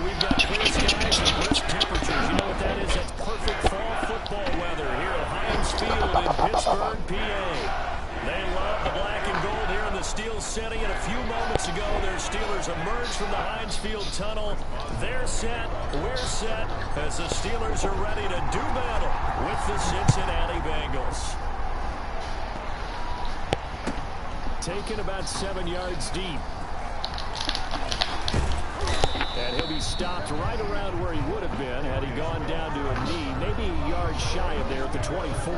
we've got clear skies and brisk temperatures. You know what that is? That's perfect fall football weather here at Heinz Field in Pittsburgh, PA. They love the black and gold here in the Steel City. And a few moments ago, their Steelers emerged from the Heinz Field tunnel. They're set, we're set, as the Steelers are ready to do battle with the Cincinnati Bengals. Taken about 7 yards deep. And he'll be stopped right around where he would have been had he gone down to a knee, maybe a yard shy of there at the 24.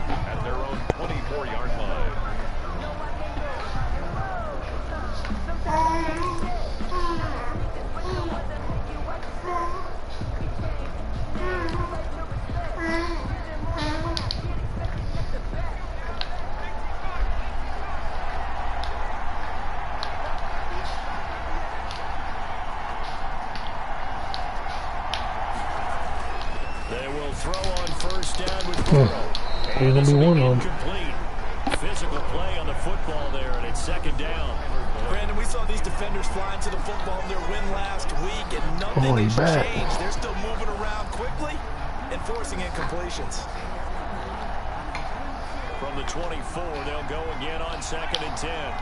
At their own 24-yard line. They will throw on first down with Burrow. There's going to be one on. Physical play on the football there, and it's second down. Brandon, we saw these defenders flying to the football in their win last week, and nothing has changed. They're still moving around quickly and forcing incompletions. From the 24, they'll go again on 2nd and 10.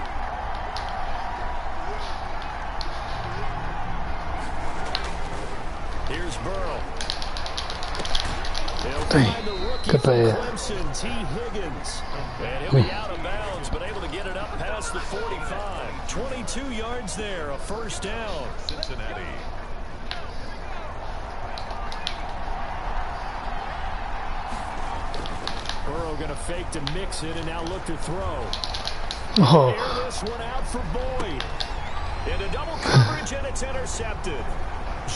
Here's Burrow. He'll find the rookie from Clemson, T. Higgins. And he'll be out of bounds, but able to get it up past the 45. 22 yards there, a first down. Cincinnati. Burrow going to fake to mix it and now look to throw. Oh. Air this one out for Boyd. Into double coverage, and it's intercepted.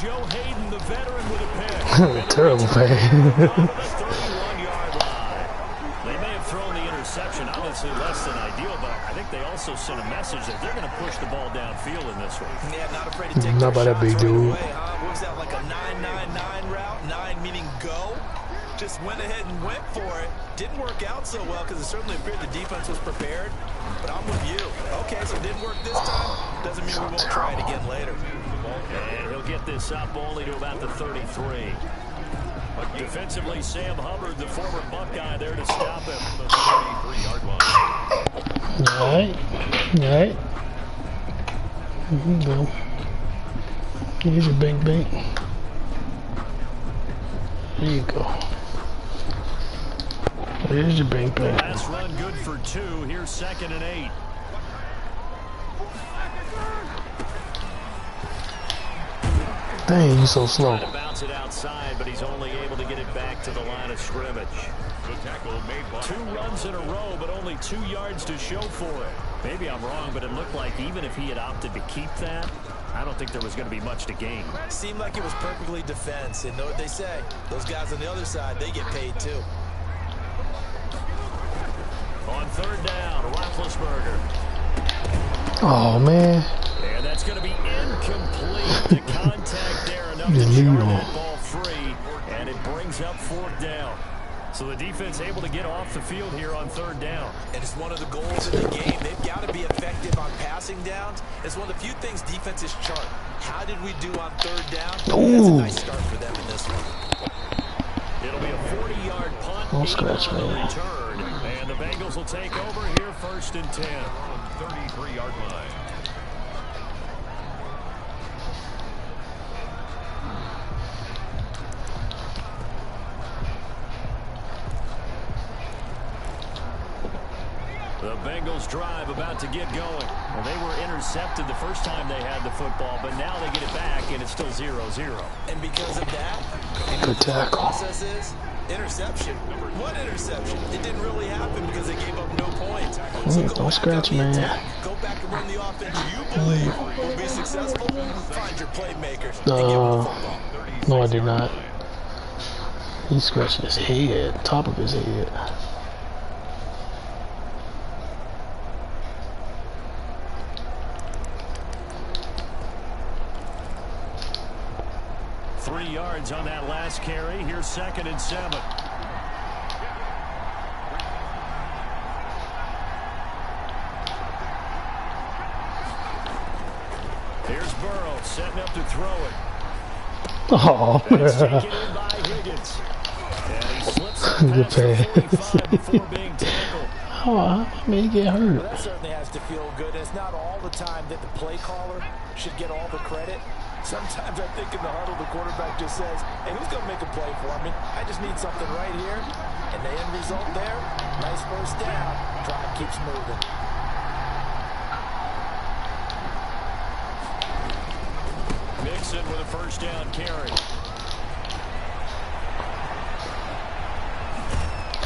Joe Hayden, the veteran, with a pick. Terrible play. The 31-yard line. They may have thrown the interception, obviously less than ideal, but I think they also sent a message that they're going to push the ball downfield in this one. Yeah, not afraid to take not by that big dude. Away, huh? What was that, like a 9-9-9 route? 9 meaning go? Just went ahead and went for it. Didn't work out so well because it certainly appeared the defense was prepared. But I'm with you. Okay, so it didn't work this time. Doesn't mean we won't try it again later. And he'll get this up only to about the 33. Defensively, Sam Hubbard, the former Buckeye, there to stop him. The 33-yard line. All right. Here you go. Here's your big bank. There you go. There's your big bank. Last run good for 2. Here's 2nd and 8. Dang, he's so slow. Trying to bounce it outside, but he's only able to get it back to the line of scrimmage. Good tackle made by 2 runs in a row, but only 2 yards to show for it. Maybe I'm wrong, but it looked like even if he had opted to keep that, I don't think there was going to be much to gain. Seemed like it was perfectly defense, and know what they say. Those guys on the other side, they get paid too. On 3rd down, Roethlisberger. Oh, man. And that's going to be incomplete. The contact there, enough to Just jar that ball free, and it brings up 4th down. So the defense able to get off the field here on 3rd down. And it's one of the goals of the game. They've got to be effective on passing downs. It's one of the few things defenses chart. How did we do on 3rd down? Ooh. That's a nice start for them in this one. It'll be a 40-yard punt. Don't scratch me. Return, and the Bengals will take over here 1st and 10. on 33-yard line. The Bengals drive about to get going. Well, they were intercepted the first time they had the football, but now they get it back, and it's still 0-0. And because of that, Good tackle. process is interception. What interception? It didn't really happen because they gave up no points. So Don't scratch, man. Go back and run the offense you believe will be successful. Find your playmakers and give them the football. No, I did not. He scratched his head, top of his head. On that last carry, here's 2nd and 7. Here's Burrow setting up to throw it. Oh, That's taken in by Higgins. And he slips it good past the pass. 45 before being tackled. Oh, I mean, he get Well, hurt. that certainly has to feel good. It's not all the time that the play caller should get all the credit. Sometimes I think in the huddle, the quarterback just says, hey, who's going to make a play for me? I just need something right here. And the end result there, nice first down. Drive keeps moving. Mixon with a first down carry.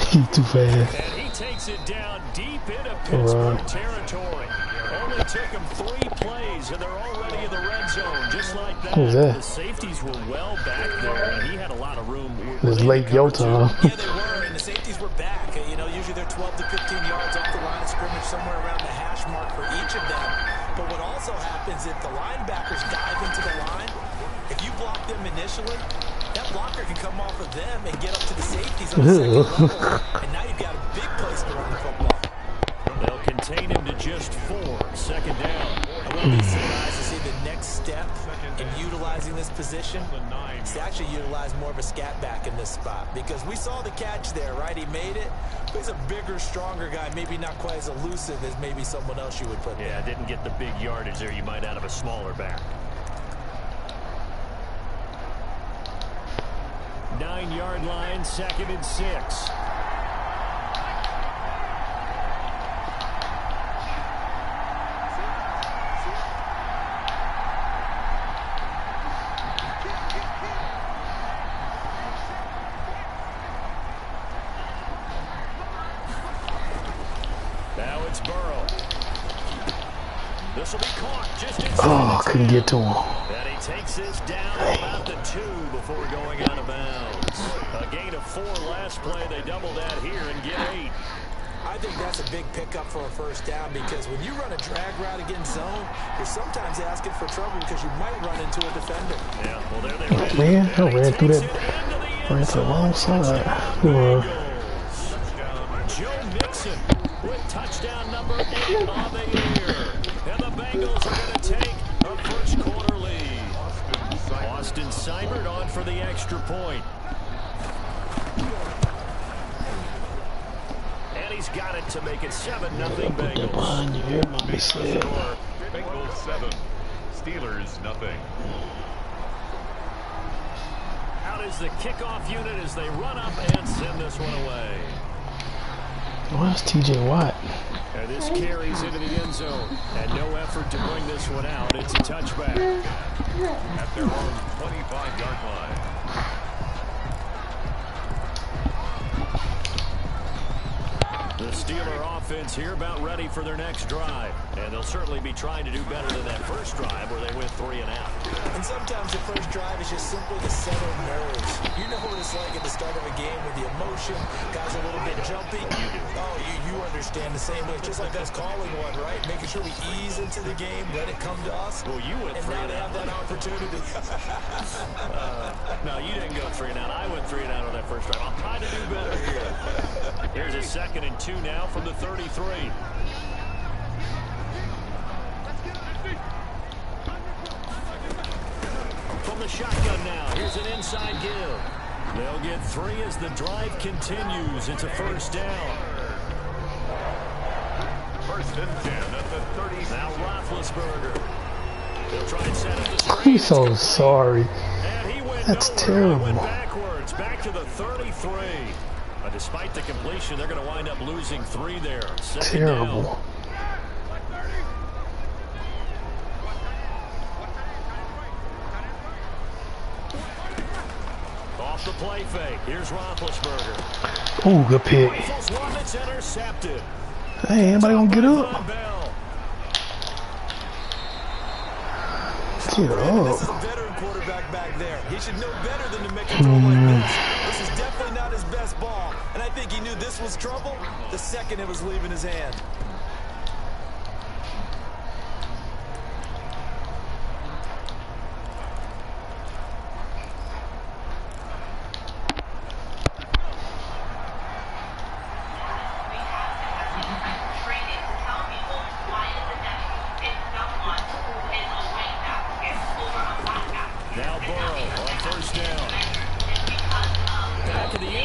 He's too fast. And he takes it down deep into Pittsburgh territory. Only took him 3 plays, and they're already in the red zone, just like that. Who's that? The safeties were well back there, and he had a lot of room. It was late yo time. Yeah, they were, and the safeties were back. You know, usually they're 12 to 15 yards off the line of scrimmage, somewhere around the hash mark for each of them. But what also happens if the linebackers dive into the line, if you block them initially, that blocker can come off of them and get up to the safeties on the second level. And now you've got a big place to run the football. They'll contain him to just 4. Second down. I wouldn't be surprised to see the next step in utilizing this position is to actually utilize more of a scat back in this spot. Because we saw the catch there, right? He made it. But he's a bigger, stronger guy. Maybe not quite as elusive as maybe someone else you would put there. Yeah, didn't get the big yardage there you might out of a smaller back. 9-yard line, 2nd and 6. Now it's Burrow. This will be caught just inside. Oh, couldn't get to him. And he takes this down about the 2 before going out of bounds. A gain of 4 last play. They double that here and get 8. I think that's a big pickup for a first down because when you run a drag route against zone, you're sometimes asking for trouble because you might run into a defender. Yeah, well, there they Oh, man, I ran through that. Ran to the wrong side. Joe Mixon with touchdown number 8 on the year. And the Bengals are going to take a first quarter lead. Austin Seibert on for the extra point. And he's got it to make it 7-0 Bengals. Behind you, everybody said. Bengals 7, Steelers nothing. Out is the kickoff unit as they run up and send this one away. Where's TJ Watt? And this carries into the end zone. And no effort to bring this one out. It's a touchback. At their own 25-yard line. The Steeler offense here about ready for their next drive. And they'll certainly be trying to do better than that first drive where they went 3 and out. And sometimes the first drive is just simply to settle nerves. You know what it's like at the start of a game with the emotion, guys a little bit jumpy. You do. Oh, you understand the same way. Just like us calling one, right? Making sure we ease into the game, let it come to us. Well, you went and 3 now and they out. have that opportunity. No, you didn't go 3 and out. I went 3 and out on that first drive. I'll try to do better here. Here's a 2nd and 2 now from the 33. From the shotgun now, here's an inside give. They'll get 3 as the drive continues. It's a first down. 1st and 10 at the 30. Now Roethlisberger. They'll try and set up the screen. I'm so sorry. And he went That's nowhere. terrible. He went backwards, back to the 33. Despite the completion, they're going to wind up losing 3 there. 2nd Terrible. down. Off the play fake. Here's Roethlisberger. Ooh, good pick. Rifles one that's intercepted. Hey, anybody gonna get up? Von Bell. Get This is up. a veteran quarterback back there. He should know better than to make a throw like this. This is definitely not his best ball. And I think he knew this was trouble the second it was leaving his hand.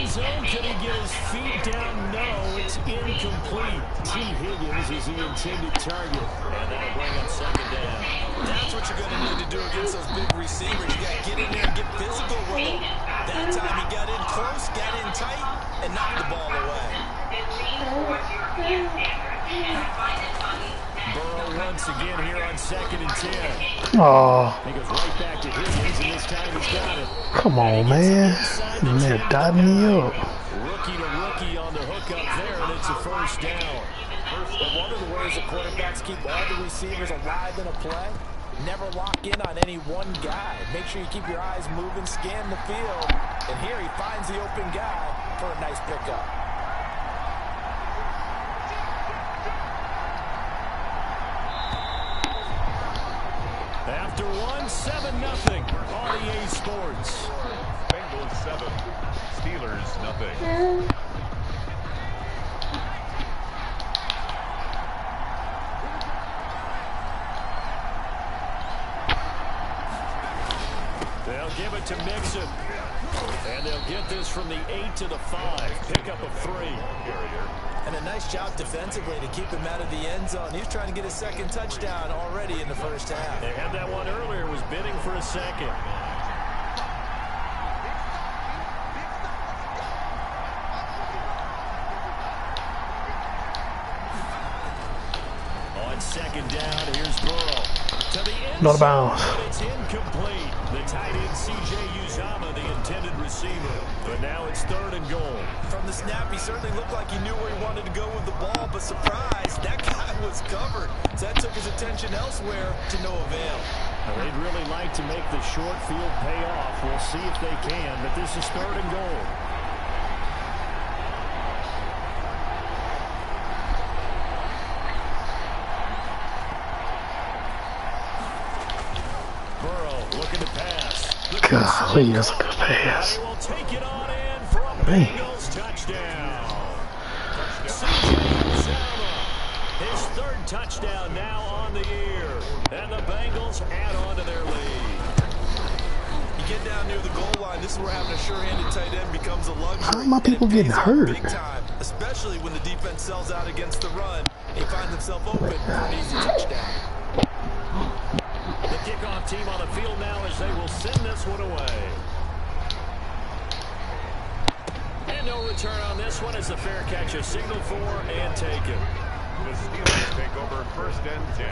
end zone. Can he get his feet down? No, it's incomplete. T. Higgins is the intended target. And that'll bring up second down. That's what you're going to need to do against those big receivers. You got to get in there and get physical with them. That time he got in close, got in tight, and knocked the ball away. Burrow once again here on 2nd and 10. Oh, He goes right back to Higgins, and this time he's got it. come on, man. Man, dot me up. Rookie to rookie on the hook up there, and it's a first down. But one of the ways that quarterbacks keep all the receivers alive in a play, never lock in on any one guy. Make sure you keep your eyes moving, scan the field. And here he finds the open guy for a nice pickup. After one, 7-0 on EA Sports. Bengals 7, Steelers nothing. They'll give it to Mixon. And they'll get this from the 8 to the 5. Pick up a 3. And a nice job defensively to keep him out of the end zone. He's trying to get his second touchdown already in the first half. They had that one earlier, was bidding for a second. On second down, here's Burrow. To the end Not a zone, bounce. but it's incomplete. The tight end, C.J. Uzomah, the intended receiver. But now it's 3rd and goal. From the snap, he certainly looked like he knew where he wanted to go with the ball, but surprise, that guy was covered. So that took his attention elsewhere to no avail. Well, they'd really like to make the short field pay off. We'll see if they can, but this is 3rd and goal. Burrow looking to pass. Golly, that's a good pass. They will take it on in for a Man. Bengals touchdown. C.J. Uzomah, his 3rd touchdown now on the year. And the Bengals add on to their lead. You get down near the goal line, this is where having a sure-handed tight end becomes a luxury. How are my people And it getting pays off hurt? Big time, especially when the defense sells out against the run. He finds himself open for an easy touchdown. The kickoff team on the field now as they will send this one away. And no return on this one as the fair catch is signaled for and taken. The Steelers take over 1st and 10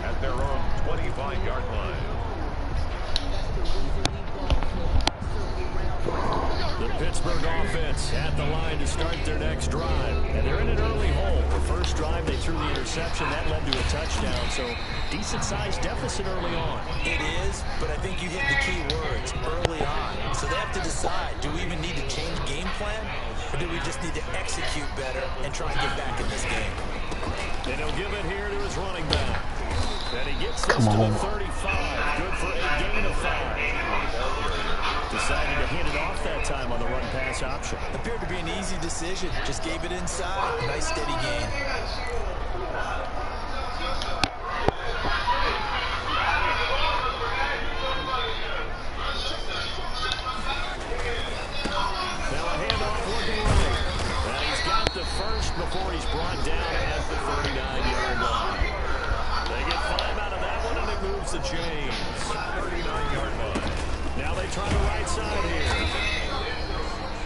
at their own 25-yard line. The Pittsburgh offense at the line to start their next drive. And they're in an early hole. The first drive, they threw the interception. That led to a touchdown. So, decent-sized deficit early on. It is, but I think you hit the key words, early on. So they have to decide, do we even need to change game plan? Or do we just need to execute better and try and get back in this game? And he'll give it here to his running back. And he gets this Come to on. the 35. Good for a gain of 5. Decided to hand it off that time on the run-pass option. Appeared to be an easy decision. Just gave it inside. Nice steady gain. Now a handoff looking right. And he's got the first before he's brought down at the 39-yard line. They get 5 out of that one, and it moves the chains. 39-yard line. Now they try the right side here.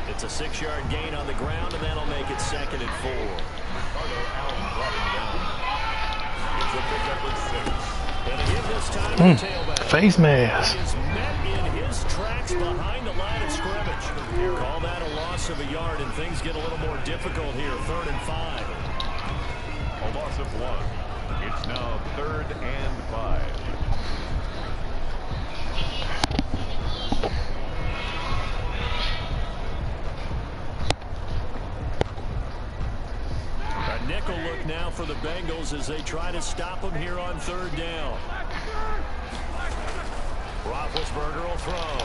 It's a 6-yard gain on the ground, and that'll make it 2nd and 4. Ricardo Allen brought him down. It's a pickup with 6. And again this time, the tailback. Face mask. He is met in his tracks behind the line of scrimmage. Call that a loss of a yard, and things get a little more difficult here. 3rd and 5. A loss of 1. It's now 3rd and 5. A nickel look now for the Bengals as they try to stop him here on 3rd down. Roethlisberger will throw.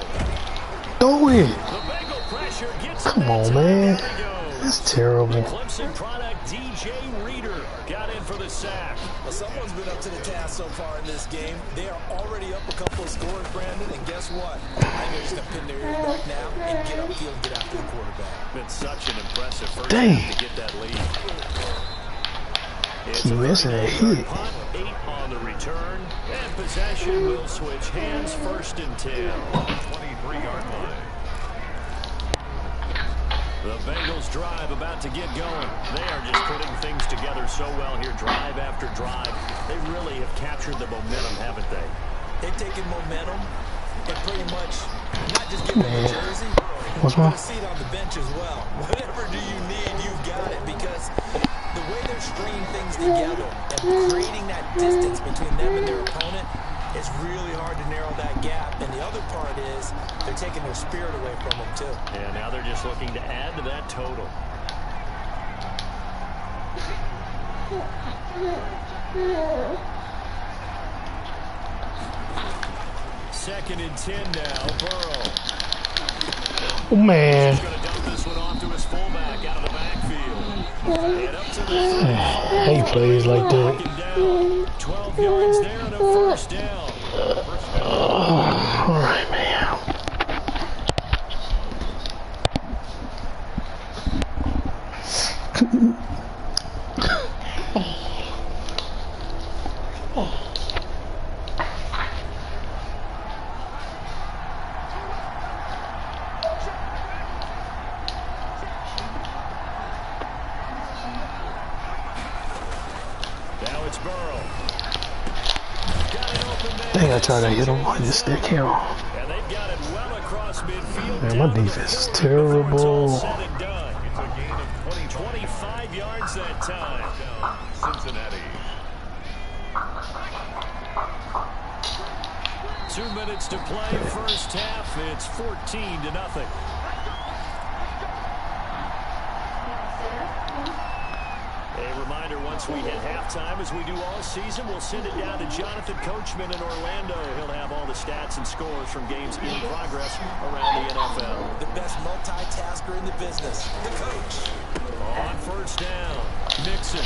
Throw it. The Bengal pressure gets Come him on, that man. time. There he goes. That's terrible. The Clemson product, DJ Reader, got in for the sack. Well, someone's been up to the task so far in this game. They are already up a couple of scores, Brandon, and guess what? I think they're just going to pin their ears back now and get upfield and get after the quarterback. Been such an impressive first Dang. half to get that lead. It's Keep missing that hit. punt, 8 on the return, and possession will switch hands, 1st and 10. 23-yard line. The Bengals drive about to get going. They are just putting things together so well here, drive after drive. They really have captured the momentum, haven't they? They've taken momentum and pretty much not just giving them a jersey, What's but wrong? a seat on the bench as well. Whatever do you need, you've got it, because the way they're stringing things together and creating that distance between them and their opponent, it's really hard to narrow that gap. And the other part is they're taking their spirit away from them, too. And now they're just looking to add to that total. Second and 10 now, Burrow. Oh, man. He's going to dump this one off to his fullback out of the backfield. And up to the I hate plays like that. down. 12 yards there and a first down. All right, man. Now it's Burrow. Got it open there. Dang, I tried to hit him. I just stick him. And they've got it well across midfield. Man, my defense is terrible. Said and done. It's a gain of 25 yards that time. Cincinnati. 2 minutes to play, first half. It's 14-0. A reminder, once we hit halftime, as we do all season, we'll send it down to Jonathan Coachman in Orlando. He'll have all the stats and scores from games in progress around the NFL. The best multitasker in the business, the coach. On first down, Mixon.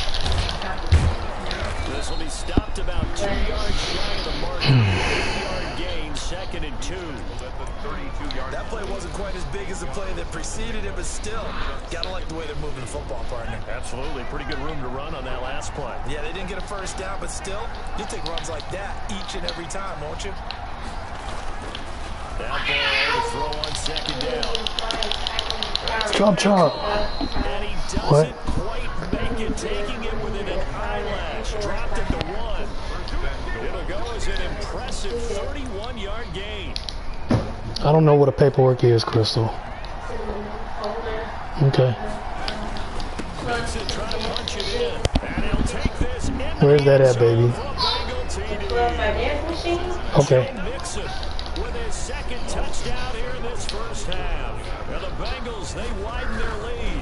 This will be stopped about 2 yards shy of the mark. 8-yard gain, 2nd and 2. That play wasn't quite as big as the play that preceded it, but still, gotta like the way they're moving the football, partner. Absolutely, pretty good room to run on that last play. Yeah, they didn't get a first down, but still, you'll take runs like that each and every time, won't you? That ball to throw on 2nd down. Chop, chop. And he doesn't quite make it, taking it within an eyelash. Dropped it to 1. It'll go as an impressive 31-yard gain. I don't know what a paperwork is, Crystal. Okay. Mixon trying to punch it in. And he'll take this in. Where's that at, baby? Okay. Mixon with his 2nd touchdown here in this first half. And the Bengals, they widen their lead.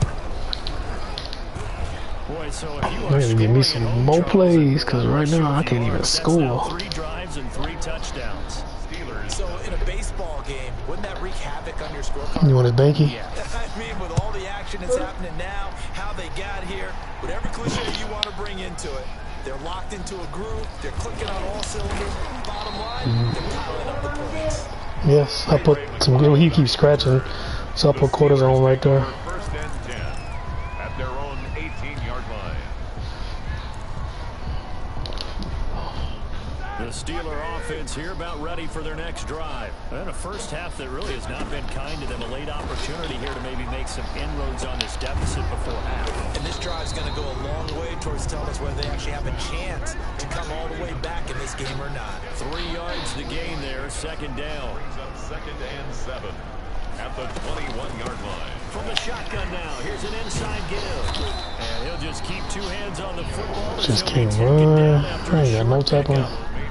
Boy, so if you I are gotta give me scoring at some home, more Charles, plays, because right I'm now I sure can't you even are. That's now score. 3 drives and 3 touchdowns. So in a baseball game, wouldn't that wreak havoc on your scorecard? You want his banky? Yeah. I mean, with all the action that's happening now, how they got here, whatever cliche you want to bring into it, they're locked into a groove, they're clicking on all cylinders. Bottom line, they're piling up the points. Yes, I put some good. He keeps scratching, so I put quarters on right there. First and 10 at their own 18-yard line. The Steeler offense here about ready for their next drive. And a first half that really has not been kind to them. A late opportunity here to maybe make some inroads on this deficit before half. And this drive's going to go a long way towards telling us whether they actually have a chance to come all the way back in this game or not. 3 yards to gain there, 2nd down. Brings up 2nd and 7 at the 21-yard line. From the shotgun now, here's an inside give. And he'll just keep 2 hands on the football. Just can't run. I ain't got no type of.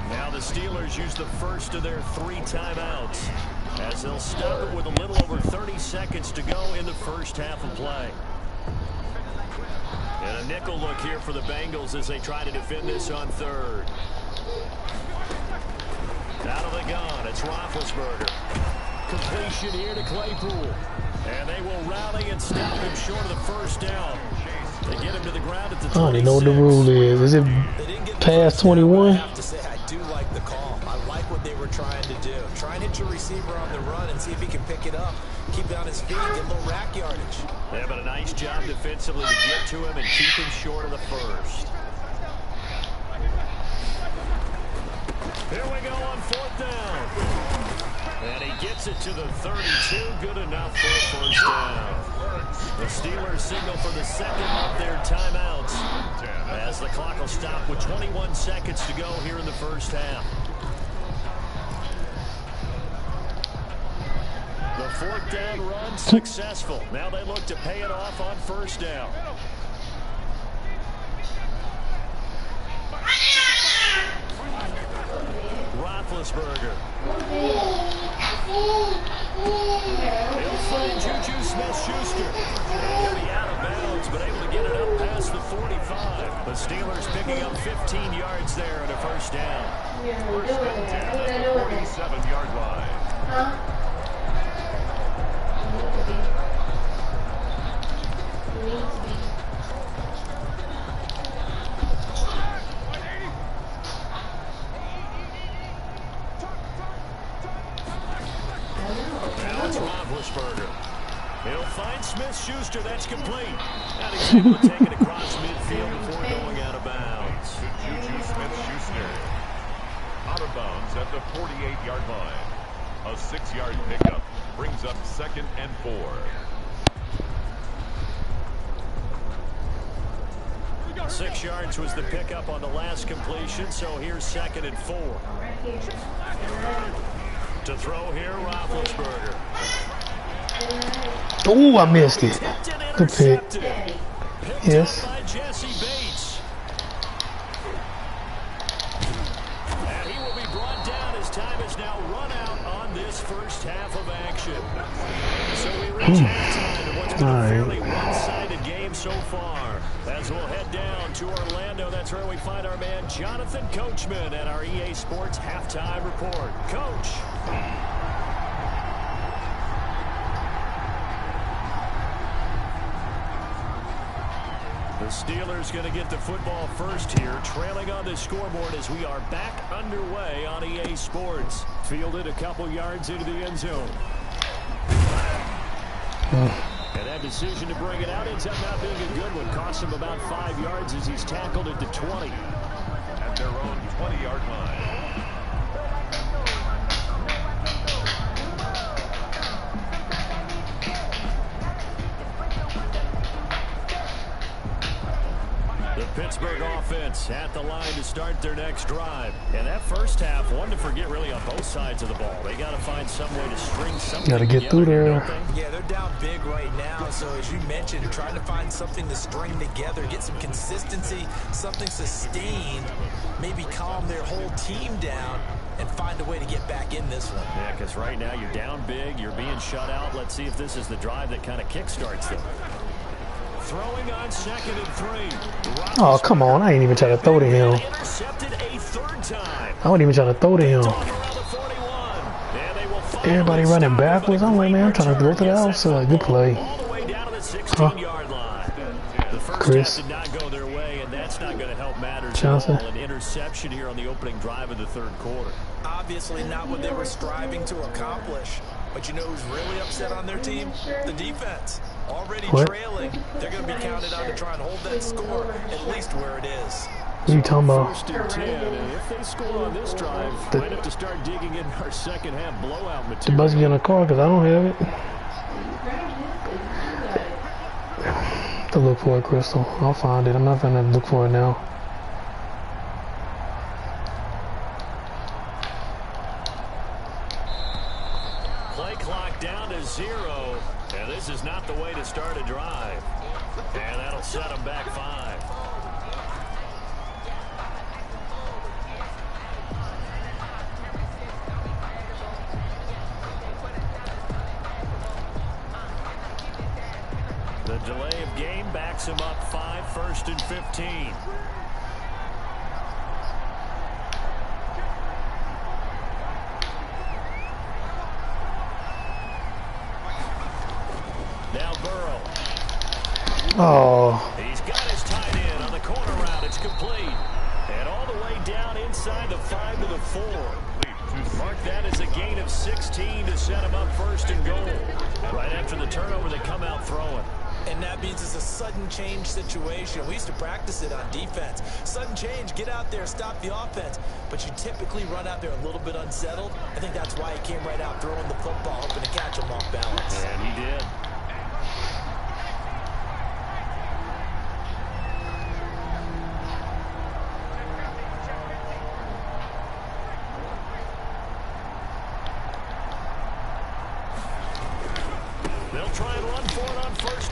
Now the Steelers use the first of their 3 timeouts as they'll stop it with a little over 30 seconds to go in the first half of play. And a nickel look here for the Bengals as they try to defend this on 3rd. Out of the gun, it's Roethlisberger. completion here to Claypool. And they will rally and stop him short of the first down. They get him to the ground at the 26. I don't even know what the rule is. Is it past 21? I have to say, I do like the call. I like what they were trying to do. Try and hit your receiver on the run and see if he can pick it up. Keep it on his feet, get a little rack yardage. Yeah, but a nice job defensively to get to him and keep him short of the first. Here we go on 4th down. And he gets it to the 32. Good enough for a first down. The Steelers signal for the second of their timeouts as the clock will stop with 21 seconds to go here in the first half. The 4th down run successful. Now they look to pay it off on first down. Roethlisberger. He'll find Juju Smith-Schuster. He'll be out of bounds, but able to get it up past the 45. The Steelers picking up 15 yards there and a first down. First and 10 at the 47-yard line. Now it's Roethlisberger. He'll find Smith-Schuster. That's complete. And he's able to take it across midfield before going out of bounds. Juju Smith-Schuster out of bounds at the 48-yard line. A 6-yard pickup brings up 2nd and 4. Six yards was the pickup on the last completion, so here's 2nd and 4. To throw here, Roethlisberger. Oh, I missed it. Good pick. Yes. By Jesse Bates. And he will be brought down as time is now run out on this first half of action. So we reach halftime of what's been a fairly one-sided game so far. As we'll head down to Orlando, that's where we find our man Jonathan Coachman at our EA Sports Halftime Report. Coach. The Steelers going to get the football first here, trailing on the scoreboard as we are back underway on EA Sports. Fielded a couple yards into the end zone. And that decision to bring it out ends up not being a good one. Cost him about 5 yards as he's tackled at the 20. At their own 20-yard line. The Pittsburgh offense at the line to start their next drive. And that first half, one to forget really on both sides of the ball. They got to find some way to string something Got to get through there. Yeah, they're down big right now. So as you mentioned, trying to find something to string together, get some consistency, something sustained, maybe calm their whole team down and find a way to get back in this one. Yeah, because right now you're down big, you're being shut out. Let's see if this is the drive that kind of kickstarts them. Throwing on 2nd and 3. Oh, come on. I ain't even trying to throw to him. Intercepted a 3rd time. I wasn't even trying to throw to him. Everybody running backwards. I'm like, man, I'm trying to throw to the outside. Good play. Huh? Chris. Did not go their way, and that's not going to help matters Johnson. at all. An interception here on the opening drive of the 3rd quarter. Obviously not what they were striving to accomplish. But you know who's really upset on their team? The defense. Already trailing. They're going to be counted on to try and hold that score at least where it is. What are you talking about? 1st and 10, and if they score on this drive, might have to start digging in our second half blowout material. The bus be on the car because I don't have it. To look for it, Crystal. I'll find it. I'm not going to look for it now. Play clock down to 0, and this is not the way to start a drive. And that'll set them back 5. The delay of game backs him up 5, 1st and 15. Oh, He's got his tight end on the corner route. It's complete. And all the way down inside the 5 to the 4. Mark that as a gain of 16 to set him up first and goal. Right after the turnover, they come out throwing. And that means it's a sudden change situation. We used to practice it on defense. Sudden change, get out there, stop the offense. But you typically run out there a little bit unsettled. I think that's why he came right out throwing the football, hoping to catch him off balance. And he did.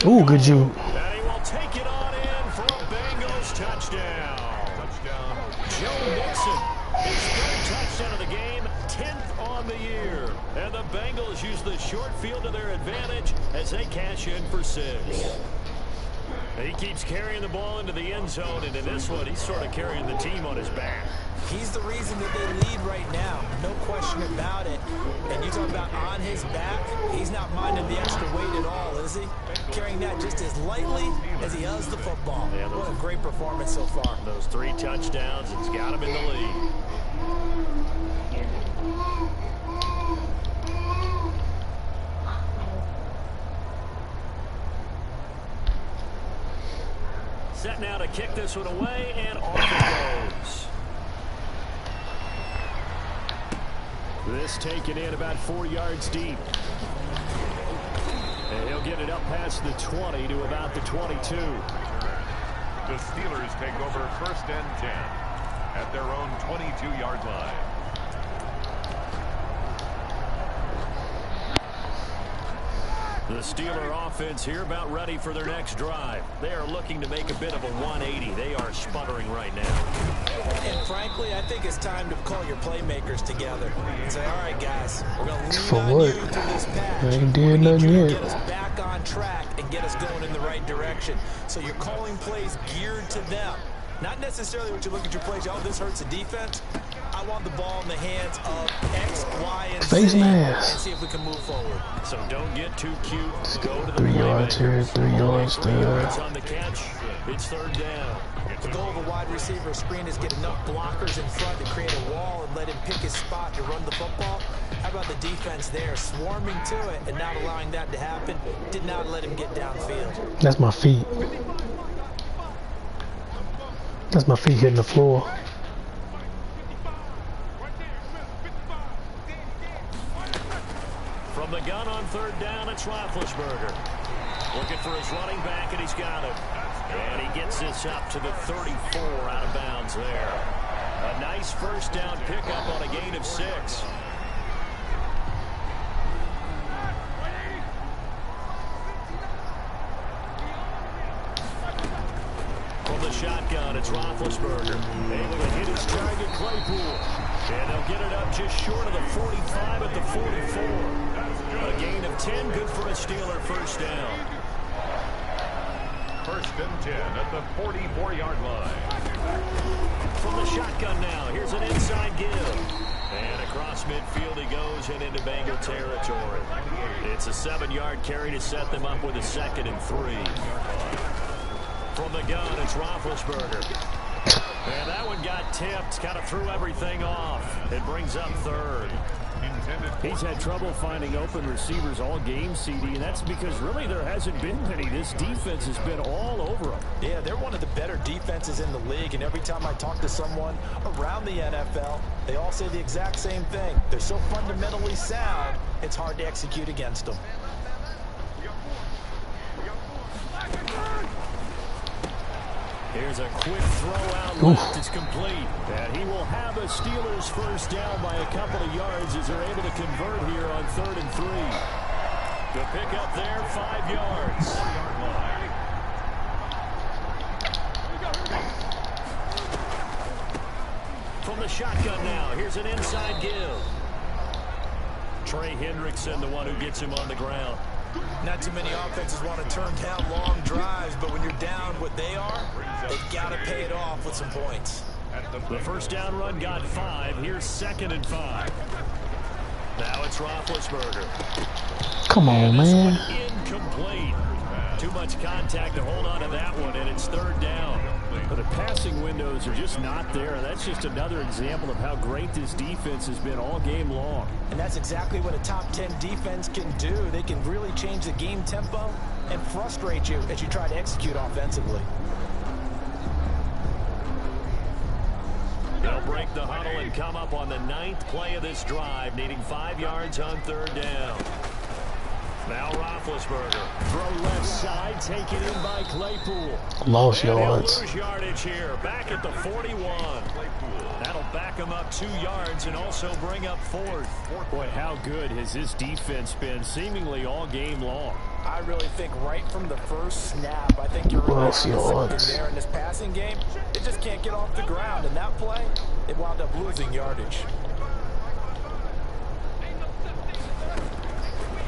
ooh, good you. And he will take it on in for a Bengals touchdown. Joe Mixon, his third touchdown of the game, 10th on the year. And the Bengals use the short field to their advantage as they cash in for 6. He keeps carrying the ball into the end zone, and in this one, he's sort of carrying the team on his back. He's the reason that they lead right now. No question about it. And you talk about on his back, he's not minding the extra weight at all, is he? Carrying that just as lightly as he does the football. Yeah, what a great performance so far. Those 3 touchdowns, it's got him in the lead. Set now to kick this one away, and off it goes. This taken in about 4 yards deep. And he'll get it up past the 20 to about the 22. The Steelers take over 1st and 10 at their own 22-yard line. The Steeler offense here about ready for their next drive. They are looking to make a bit of a 180. They are sputtering right now. And frankly, I think it's time to call your playmakers together and say, all right, guys, we're going to lean on you through this patch. I ain't did nothing yet. Get us back on track and get us going in the right direction. So you're calling plays geared to them. Not necessarily what you look at your plays, oh, this hurts the defense. I want the ball in the hands of X, Y, and Z and see if we can move forward. So don't get too cute. Go to the 3 yards here, 3 yards there. It's on the catch. It's 3rd down. The goal of a wide receiver screen is get enough blockers in front to create a wall and let him pick his spot to run the football. How about the defense there, swarming to it and not allowing that to happen? Did not let him get downfield. That's my feet. That's my feet hitting the floor. From the gun on 3rd down, it's Roethlisberger. Looking for his running back, and he's got it. And he gets this up to the 34 out of bounds there. A nice 1st down pickup on a gain of 6. From the shotgun, it's Roethlisberger. Able to hit his target, Claypool. And they'll get it up just short of the 45 at the 44. A gain of 10, good for a Steeler 1st down. 1st and 10 at the 44-yard line. From the shotgun now, here's an inside give. And across midfield he goes and into Bengal territory. It's a 7-yard carry to set them up with a 2nd and 3. From the gun, it's Roethlisberger. And that one got tipped, kind of threw everything off. It brings up 3rd. He's had trouble finding open receivers all game, CD, and that's because really there hasn't been many. This defense has been all over them. Yeah, they're one of the better defenses in the league, and every time I talk to someone around the NFL, they all say the exact same thing. They're so fundamentally sound, it's hard to execute against them. Here's a quick throw out left. It's complete. And he will have a Steelers 1st down by a couple of yards as they're able to convert here on 3rd and 3. The pick up there, 5 yards. From the shotgun now, here's an inside give. Trey Hendrickson, the one who gets him on the ground. Not too many offenses want to turn down long drives, but when you're down what they are, they've got to pay it off with some points. The 1st down run got 5. Here's 2nd and 5. Now it's Roethlisberger. Come on, man. Incomplete. Too much contact to hold on to that one, and it's third down. But the passing windows are just not there. That's just another example of how great this defense has been all game long. And that's exactly what a top 10 defense can do. They can really change the game tempo and frustrate you as you try to execute offensively. They'll break the huddle and come up on the 9th play of this drive, needing 5 yards on third down. Now Roethlisberger. Throw left side, taken in by Claypool. Lost And he'll yards. lose yardage here, back at the 41. That'll back him up 2 yards and also bring up 4th. Boy, how good has this defense been seemingly all game long? I really think right from the first snap, I think you're really there in this passing game. It just can't get off the ground. And that play, it wound up losing yardage.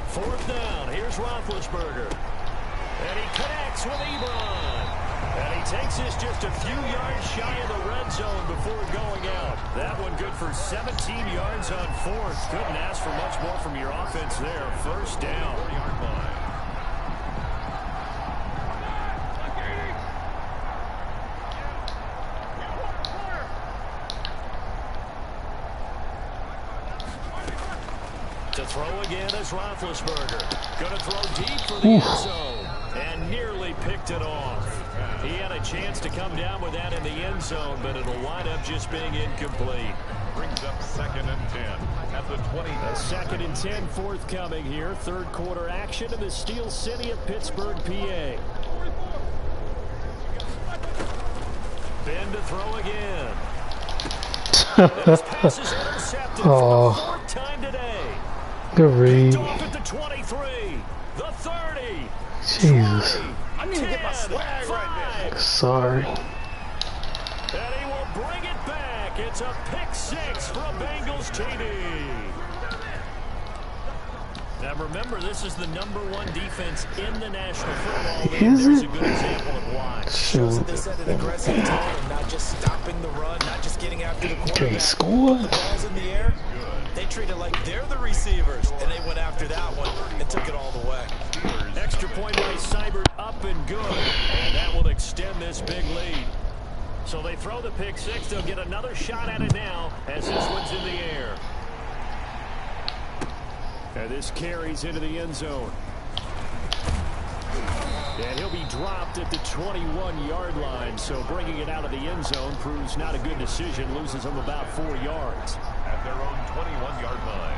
4th down. Here's Roethlisberger. And he connects with Ebron. And he takes this just a few yards shy of the red zone before going out. That one good for 17 yards on 4th. Couldn't ask for much more from your offense there. First down. 40-yard line. To throw again is Roethlisberger. Going to throw deep for the end zone. And nearly picked it off. He had a chance to come down with that in the end zone, but it'll wind up just being incomplete. Brings up 2nd and 10 at the 20. A 2nd and 10 forthcoming here. Third quarter action in the Steel City of Pittsburgh, PA. Ben to throw again. This pass is intercepted for the 4th time today. Good read. Off at the 23, the 30. Jesus. 20, I need to get my swag right there. Sorry. And he will bring it back. It's a pick 6 for a Bengals TD. Now remember, this is the #1 defense in the National Football League. Is There's it? a good example of why. Shows that they set an aggressive tone and not just stopping the run, not just getting after the quarterback. Okay, score. The ball's in the air. They treat it like they're the receivers, and they went after that one and took it all the way. Extra point by Seibert, up and good. And that will extend this big lead. So they throw the pick 6. They'll get another shot at it now as this one's in the air. And this carries into the end zone. And he'll be dropped at the 21-yard line. So bringing it out of the end zone proves not a good decision. Loses him about 4 yards. At their own 21-yard line.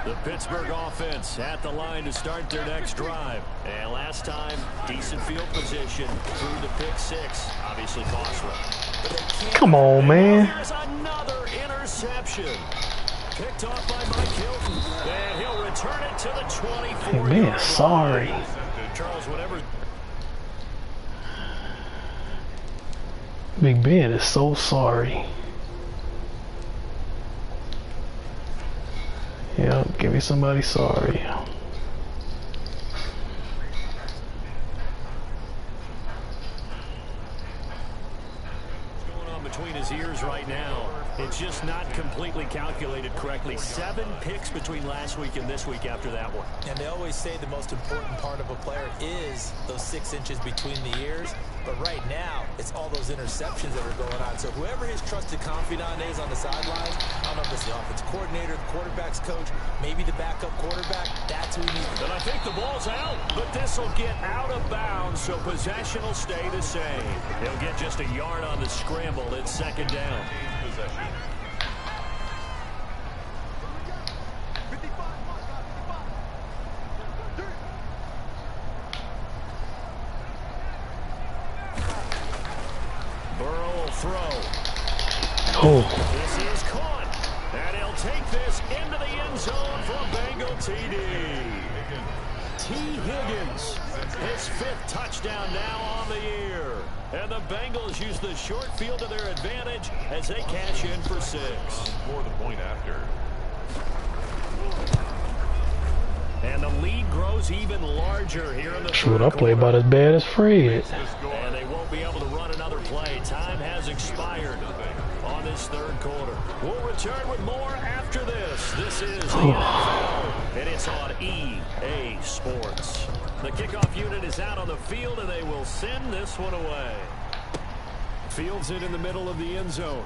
The Pittsburgh offense at the line to start their next drive. And last time, decent field position through the pick 6. Obviously costly. Come on, man. Here's another interception. Picked off by Mike Hilton. And he'll return it to the 24. Hey, man, sorry. Charles, whatever. Big Ben is so sorry. Yeah, give me somebody sorry. Between his ears right now, it's just not completely calculated correctly. 7 picks between last week and this week after that one. And they always say the most important part of a player is those 6 inches between the ears. But right now, it's all those interceptions that are going on. So whoever his trusted confidant is on the sidelines, I don't know if it's the offensive coordinator, the quarterback's coach, maybe the backup quarterback, that's who he needs. And I think the ball's out, but this will get out of bounds, so possession will stay the same. He'll get just a yard on the scramble. It's 2nd down. Possession. Burrow will throw. Oh, This is caught. And he'll take this into the end zone for a Bengal TD. T. Higgins, his 5th touchdown now on the year. And the Bengals use the short field to their advantage as they cash in for 6. For the point after. And the lead grows even larger here in the shoot, third I play quarter. about as bad as Fred. And they won't be able to run another play. Time has expired on this third quarter. We'll return with more after this. This is the NFL, and it's on EA Sports. The kickoff unit is out on the field, and they will send this one away. Fields it in the middle of the end zone.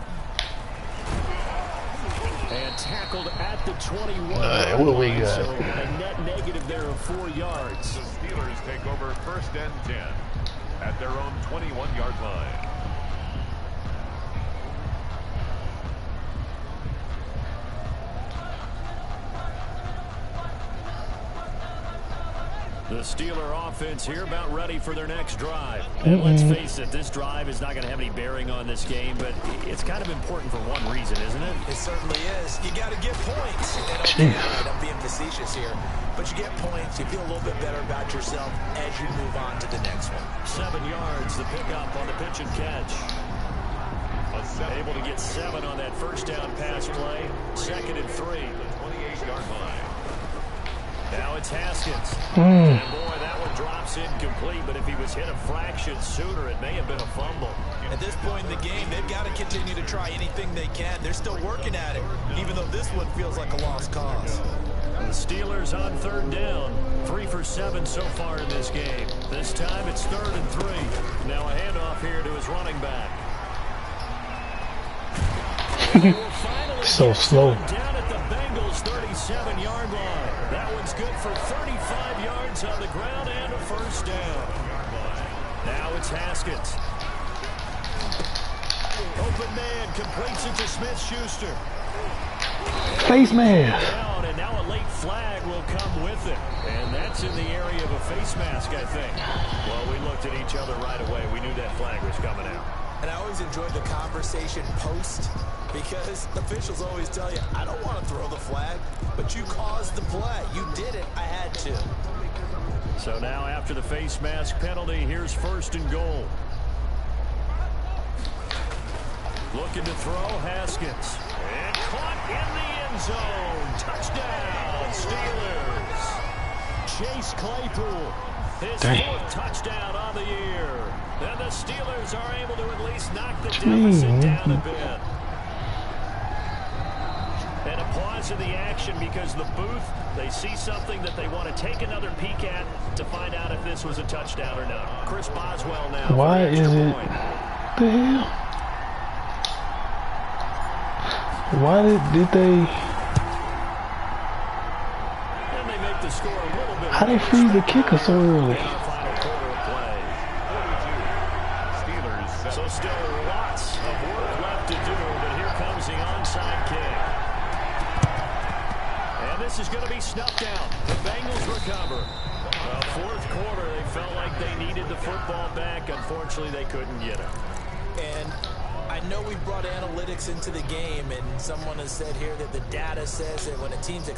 And tackled at the 21. What we got? So a net negative there of 4 yards. The Steelers take over 1st and 10 at their own 21-yard line. The Steeler offense here about ready for their next drive. And let's face it, this drive is not going to have any bearing on this game, but it's kind of important for one reason, isn't it? It certainly is. You got to get points. And okay, right, I'm being facetious here, but you get points, you feel a little bit better about yourself as you move on to the next one. 7 yards, the pickup on the pitch and catch. Able to get 7 on that first down pass play. 2nd and 3. The 28-yard line. Now it's Haskins. And boy, that one drops incomplete, but if he was hit a fraction sooner, it may have been a fumble. At this point in the game, they've got to continue to try anything they can. They're still working at it, even though this one feels like a lost cause. The Steelers on 3rd down. 3 for 7 so far in this game. This time it's 3rd and 3. Now a handoff here to his running back. So slow. Down at the Bengals 37-yard line. That one's good for 35 yards on the ground and a first down. Now it's Haskins. Open man completes it to Smith-Schuster. Face man. Down, and now a late flag will come with it. And that's in the area of a face mask, I think. Well, we looked at each other right away. We knew that flag was coming out. And I always enjoyed the conversation post, because officials always tell you, I don't want to throw the flag, but you caused the play. You did it. I had to. So now after the face mask penalty, here's 1st and goal. Looking to throw, Haskins. And caught in the end zone. Touchdown, Steelers. Chase Claypool. His 4th touchdown on the year. And the Steelers are able to at least knock the deficit down a bit. And a pause in the action because the booth, they see something that they want to take another peek at to find out if this was a touchdown or not. Chris Boswell now. Why is it? Point. The hell? Why did they? And they make the score a little bit. How they freeze the kicker so early? Final quarter of play. 42. Steelers. So still lots of work left to do, but here comes the onside kick. And this is going to be snuffed out. The Bengals recover. 4th quarter, they felt like they needed the football back. Unfortunately, they couldn't get it. And I know we brought analytics into the game, and someone has said here that the data says that when a team's